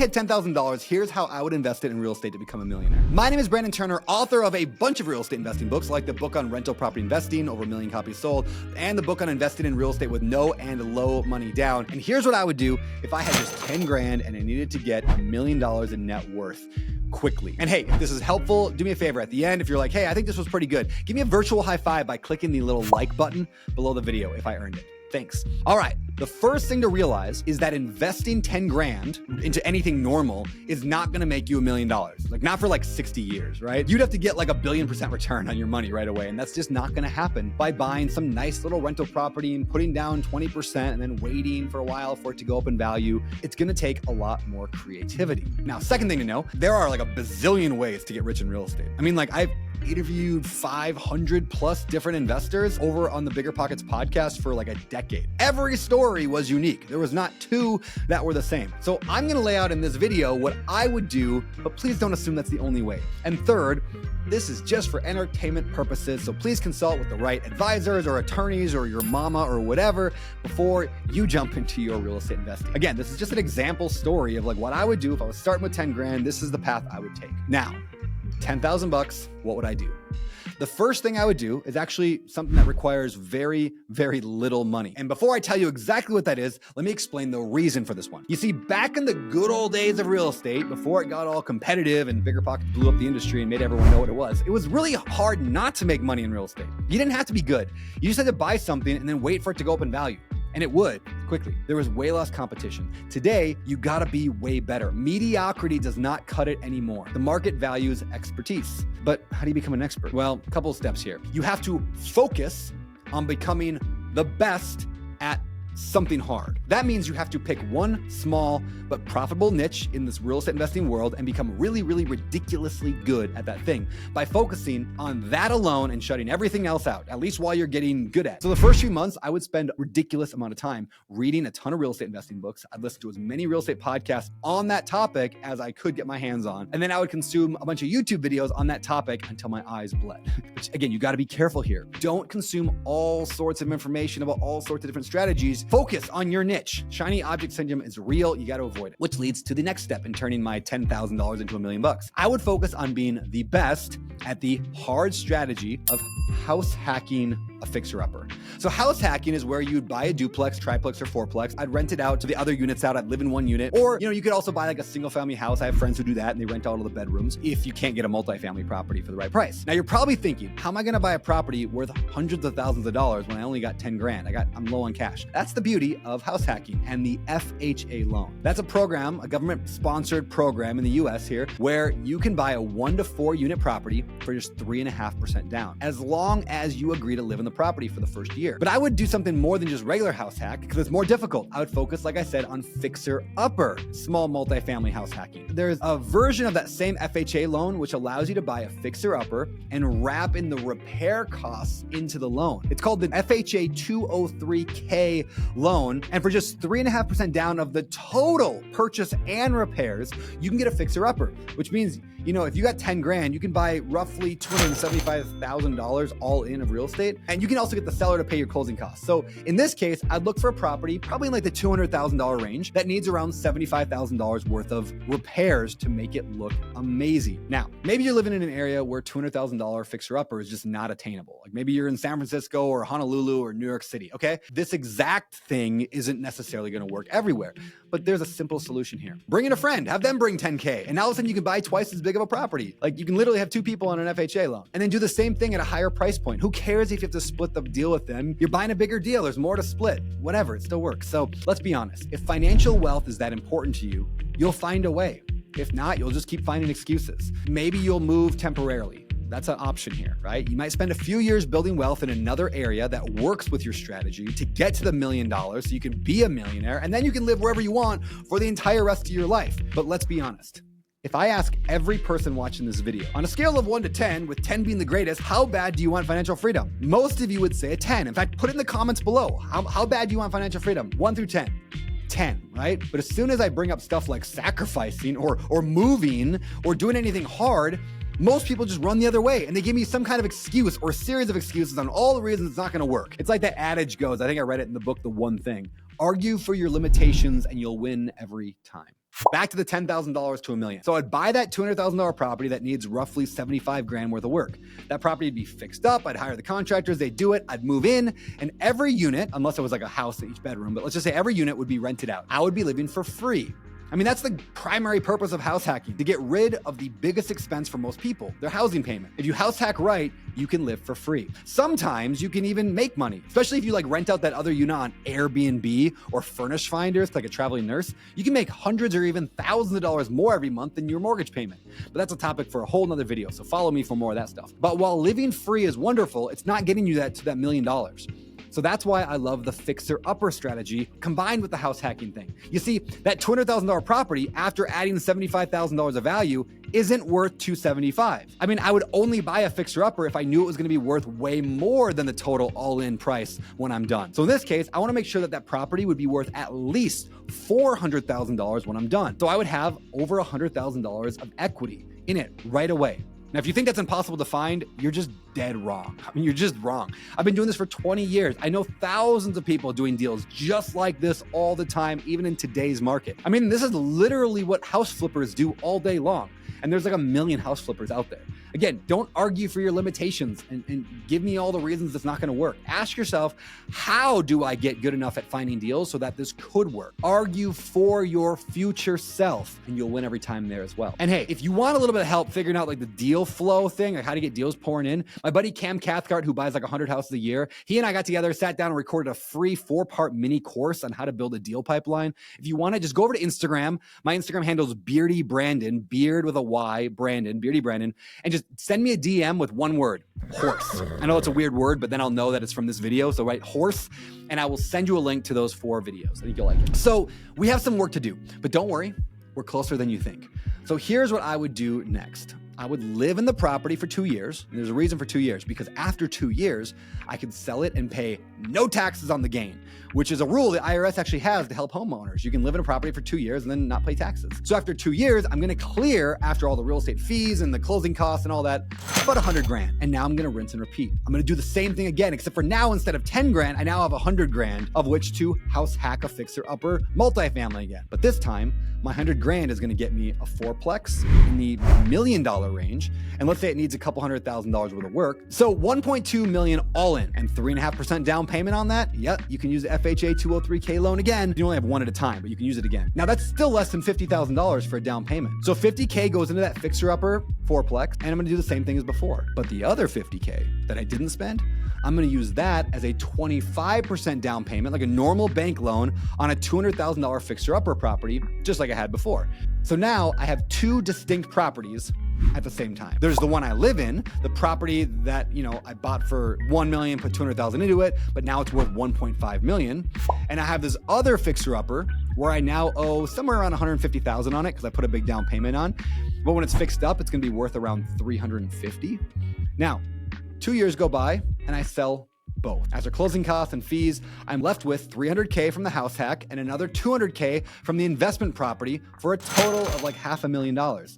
hit $10,000, here's how I would invest it in real estate to become a millionaire. My name is Brandon Turner, author of a bunch of real estate investing books, like the book on rental property investing, over 1 million copies sold, and the book on investing in real estate with no and low money down. And here's what I would do if I had just 10 grand and I needed to get $1 million in net worth quickly. And hey, if this is helpful, do me a favor at the end. If you're like, hey, I think this was pretty good, give me a virtual high five by clicking the little like button below the video if I earned it. Thanks. All right. The first thing to realize is that investing 10 grand into anything normal is not going to make you $1 million. Like, not for like 60 years, right? You'd have to get like a 1,000,000,000% return on your money right away. And that's just not going to happen by buying some nice little rental property and putting down 20% and then waiting for a while for it to go up in value. It's going to take a lot more creativity. Now, second thing to know, there are like a bazillion ways to get rich in real estate. I mean, like, I've interviewed 500 plus different investors over on the Bigger Pockets podcast for like a decade. Every story was unique. There was not two that were the same. So I'm going to lay out in this video what I would do, but please don't assume that's the only way. And third, this is just for entertainment purposes. So please consult with the right advisors or attorneys or your mama or whatever before you jump into your real estate investing. Again, this is just an example story of like what I would do if I was starting with 10 grand. This is the path I would take. Now, 10,000 bucks, what would I do? The first thing I would do is actually something that requires very, very little money. And before I tell you exactly what that is, let me explain the reason for this one. You see, back in the good old days of real estate, before it got all competitive and Bigger Pockets blew up the industry and made everyone know what it was really hard not to make money in real estate. You didn't have to be good. You just had to buy something and then wait for it to go up in value. And it would quickly. There was way less competition. Today, you gotta be way better. Mediocrity does not cut it anymore. The market values expertise. But how do you become an expert? Well, a couple of steps here. You have to focus on becoming the best at something hard. That means you have to pick one small but profitable niche in this real estate investing world and become really, really ridiculously good at that thing by focusing on that alone and shutting everything else out, at least while you're getting good at it. So the first few months, I would spend a ridiculous amount of time reading a ton of real estate investing books. I'd listen to as many real estate podcasts on that topic as I could get my hands on. And then I would consume a bunch of YouTube videos on that topic until my eyes bled. Which, again, you got to be careful here. Don't consume all sorts of information about all sorts of different strategies. Focus on your niche. Shiny object syndrome is real. You got to avoid it, which leads to the next step in turning my $10,000 into $1 million. I would focus on being the best at the hard strategy of house hacking a fixer-upper. So house hacking is where you'd buy a duplex, triplex, or fourplex. I'd rent it out to the other units out. I'd live in one unit. Or, you could also buy like a single family house. I have friends who do that and they rent out all the bedrooms if you can't get a multifamily property for the right price. Now you're probably thinking, how am I going to buy a property worth hundreds of thousands of dollars when I only got 10 grand? I'm low on cash. That's the beauty of house hacking and the FHA loan. That's a program, a government sponsored program in the US here, where you can buy a 1 to 4 unit property for just 3.5% down, as long as you agree to live in the property for the first year. But I would do something more than just regular house hack because it's more difficult. I would focus, like I said, on fixer-upper small multifamily house hacking. There's a version of that same FHA loan which allows you to buy a fixer-upper and wrap in the repair costs into the loan. It's called the FHA 203K loan, and for just 3.5% down of the total purchase and repairs, you can get a fixer-upper, which means, if you got 10 grand, you can buy roughly $275,000 all in of real estate. And you can also get the seller to pay your closing costs. So in this case, I'd look for a property probably in like the $200,000 range that needs around $75,000 worth of repairs to make it look amazing. Now, maybe you're living in an area where $200,000 fixer-upper is just not attainable. Like maybe you're in San Francisco or Honolulu or New York City, okay? This exact thing isn't necessarily going to work everywhere, but there's a simple solution here. Bring in a friend, have them bring 10K, and now all of a sudden you can buy twice as big of a property. Like you can literally have 2 people on an FHA loan and then do the same thing at a higher price point. Who cares if you have to split the deal with them? You're buying a bigger deal. There's more to split. Whatever, it still works. So let's be honest. If financial wealth is that important to you, you'll find a way. If not, you'll just keep finding excuses. Maybe you'll move temporarily. That's an option here, right? You might spend a few years building wealth in another area that works with your strategy to get to the $1 million so you can be a millionaire, and then you can live wherever you want for the entire rest of your life. But let's be honest. If I ask every person watching this video, on a scale of 1 to 10, with 10 being the greatest, how bad do you want financial freedom? Most of you would say a 10. In fact, put it in the comments below. How bad do you want financial freedom? 1 through 10. 10, right? But as soon as I bring up stuff like sacrificing or moving or doing anything hard, most people just run the other way and they give me some kind of excuse or a series of excuses on all the reasons it's not going to work. It's like that adage goes, I think I read it in the book, The One Thing. Argue for your limitations and you'll win every time. back to the $10,000 to $1 million. So I'd buy that $200,000 property that needs roughly 75 grand worth of work. That property would be fixed up. I'd hire the contractors. They'd do it. I'd move in, and every unit, unless it was like a house in each bedroom, but let's just say every unit would be rented out. I would be living for free. I mean, that's the primary purpose of house hacking, to get rid of the biggest expense for most people, their housing payment. If you house hack right, you can live for free. Sometimes you can even make money, especially if you like rent out that other unit on Airbnb or Furnish Finders, like a traveling nurse. You can make hundreds or even thousands of dollars more every month than your mortgage payment. But that's a topic for a whole nother video, so follow me for more of that stuff. But while living free is wonderful, it's not getting you to that $1 million. So that's why I love the fixer-upper strategy combined with the house hacking thing. You see, that $200,000 property, after adding $75,000 of value, isn't worth $275,000. I mean, I would only buy a fixer-upper if I knew it was gonna be worth way more than the total all-in price when I'm done. So in this case, I wanna make sure that that property would be worth at least $400,000 when I'm done. So I would have over $100,000 of equity in it right away. Now, if you think that's impossible to find, you're just dead wrong. I mean, you're just wrong. I've been doing this for 20 years. I know thousands of people doing deals just like this all the time, even in today's market. I mean, this is literally what house flippers do all day long. And there's like 1 million house flippers out there. Again, don't argue for your limitations and give me all the reasons it's not gonna work. Ask yourself, how do I get good enough at finding deals so that this could work? Argue for your future self, and you'll win every time there as well. And hey, if you want a little bit of help figuring out like the deal flow thing, like how to get deals pouring in, my buddy Cam Cathcart, who buys like 100 houses a year, he and I got together, sat down and recorded a free 4-part mini course on how to build a deal pipeline. If you want to, just go over to Instagram. My Instagram handle is Beardy Brandon, beard with a Y, Brandon, Beardy Brandon, and just send me a DM with one word, horse. I know it's a weird word, but then I'll know that it's from this video. So write horse, and I will send you a link to those 4 videos. I think you'll like it. So we have some work to do, but don't worry, we're closer than you think. So here's what I would do next. I would live in the property for 2 years. And there's a reason for 2 years, because after 2 years, I could sell it and pay no taxes on the gain, which is a rule the IRS actually has to help homeowners. You can live in a property for 2 years and then not pay taxes. So after 2 years, I'm gonna clear, after all the real estate fees and the closing costs and all that, about 100 grand. And now I'm gonna rinse and repeat. I'm gonna do the same thing again, except for now, instead of 10 grand, I now have 100 grand, of which to house hack a fixer-upper multifamily again. But this time, my 100 grand is gonna get me a 4-plex in the $1 million range. And let's say it needs a couple $100,000 worth of work. So 1.2 million all in, and 3.5% down payment on that. Yep, you can use the FHA 203K loan again. You only have one at a time, but you can use it again. Now that's still less than $50,000 for a down payment. So 50K goes into that fixer-upper 4-plex, and I'm gonna do the same thing as before. But the other 50K that I didn't spend, I'm gonna use that as a 25% down payment, like a normal bank loan on a $200,000 fixer-upper property, just like I had before. So now I have 2 distinct properties at the same time. There's the one I live in, the property that, I bought for 1 million, put 200,000 into it, but now it's worth 1.5 million. And I have this other fixer-upper where I now owe somewhere around 150,000 on it because I put a big down payment on. But when it's fixed up, it's gonna be worth around 350. Now, 2 years go by and I sell both. After closing costs and fees, I'm left with 300K from the house hack and another 200K from the investment property for a total of like $500,000.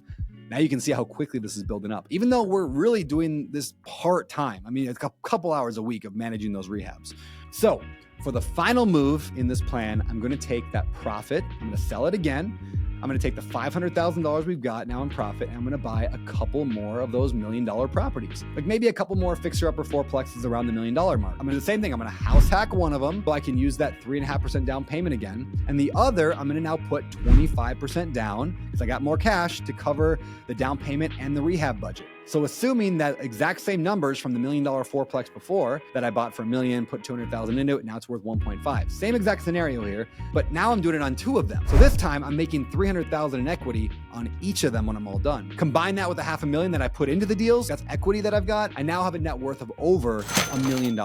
Now you can see how quickly this is building up, even though we're really doing this part-time. I mean, it's a couple hours a week of managing those rehabs. So for the final move in this plan, I'm gonna take that profit, I'm gonna sell it again. I'm gonna take the $500,000 we've got now in profit, and I'm gonna buy a couple more of those $1 million properties. Like maybe a couple more fixer-upper 4-plexes around the $1 million mark. I'm gonna do the same thing. I'm gonna house hack one of them so I can use that 3.5% down payment again. And the other, I'm gonna now put 25% down because I got more cash to cover the down payment and the rehab budget. So assuming that exact same numbers from the $1 million 4-plex before that I bought for $1 million, put 200,000 into it, now it's worth 1.5. Same exact scenario here, but now I'm doing it on 2 of them. So this time I'm making 300,000 in equity on each of them when I'm all done. Combine that with the $500,000 that I put into the deals, that's equity that I've got. I now have a net worth of over $1 million.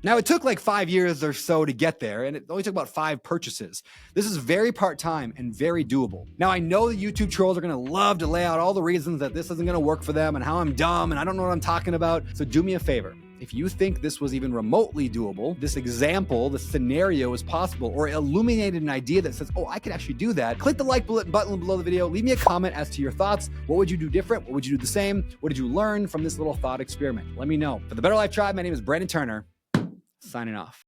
Now, it took like 5 years or so to get there, and it only took about 5 purchases. This is very part-time and very doable. Now, I know the YouTube trolls are gonna love to lay out all the reasons that this isn't gonna work for them and how I'm dumb and I don't know what I'm talking about. So do me a favor. If you think this was even remotely doable, this example, this scenario is possible, or illuminated an idea that says, oh, I could actually do that, click the like button below the video, leave me a comment as to your thoughts. What would you do different? What would you do the same? What did you learn from this little thought experiment? Let me know. For the Better Life Tribe, my name is Brandon Turner. Signing off.